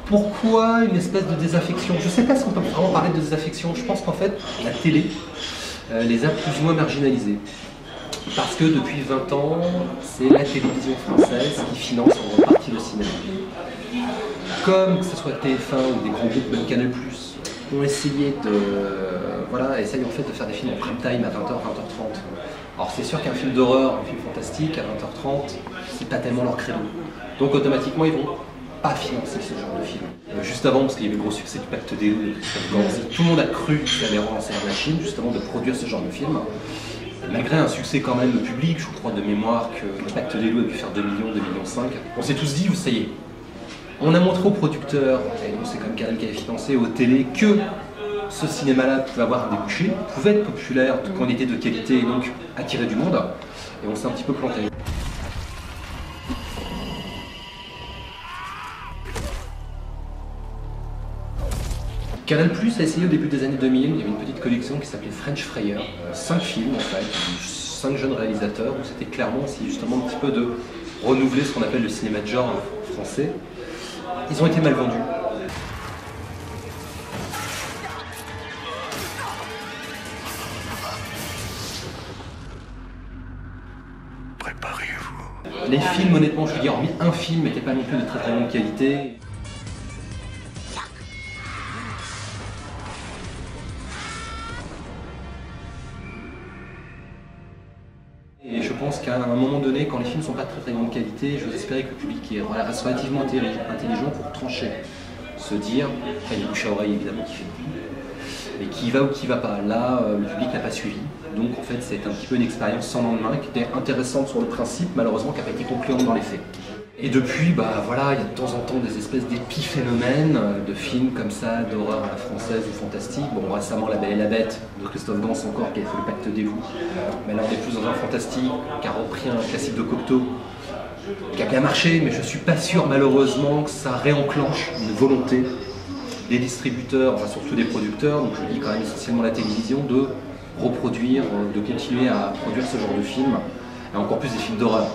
Pourquoi une espèce de désaffection? Je ne sais pas si on peut vraiment parler de désaffection. Je pense qu'en fait, la télé les a plus ou moins marginalisés. Parce que depuis 20 ans, c'est la télévision française qui finance en grande partie le cinéma. Comme que ce soit TF1 ou des grands groupes, même Canal+, ont essayé essayent en fait de faire des films en prime time à 20h, 20h30. Alors c'est sûr qu'un film d'horreur, un film fantastique à 20h30, c'est pas tellement leur créneau. Donc automatiquement ils vont pas financer ce genre de film. Juste avant, parce qu'il y avait le gros succès du Pacte des loups de Christophe Gans, tout le monde a cru qu'il allait relancer la machine justement de produire ce genre de film. Malgré un succès quand même public, je crois de mémoire que le Pacte des loups a pu faire 2 millions, 2,5 millions. On s'est tous dit, ça y est. On a montré aux producteurs, et c'est comme Canal qui avait financé, aux télé, que ce cinéma-là pouvait avoir un débouché, pouvait être populaire, qu'on était de qualité et donc attirer du monde. Et on s'est un petit peu planté. Canal+ a essayé au début des années 2000, il y avait une petite collection qui s'appelait French Fryer, 5 films en fait, 5 jeunes réalisateurs, où c'était clairement aussi justement un petit peu de renouveler ce qu'on appelle le cinéma de genre français. Ils ont été mal vendus. Préparez-vous. Les films, honnêtement, je veux dire, hormis un film, n'étaient pas non plus de très très bonne qualité. Et je pense qu'à un moment donné, quand les films ne sont pas de très très grande qualité, je veux espérer que le public est relativement intelligent pour trancher. Se dire, il y a des bouches à oreille évidemment qui fait mais qui va ou qui va pas. Là, le public n'a pas suivi. Donc en fait, c'est un petit peu une expérience sans lendemain qui était intéressante sur le principe, malheureusement qui n'a pas été concluante dans les faits. Et depuis, il y a de temps en temps des espèces d'épiphénomènes de films comme ça, d'horreur à la française ou fantastique. Bon, récemment, La Belle et la Bête, de Christophe Gans encore, qui a fait le Pacte des loups. Mais là, on est plus dans un fantastique, qui a repris un classique de Cocteau, qui a bien marché, mais je suis pas sûr, malheureusement, que ça réenclenche une volonté des distributeurs, enfin surtout des producteurs, donc je dis quand même essentiellement la télévision, de reproduire, de continuer à produire ce genre de films, et encore plus des films d'horreur.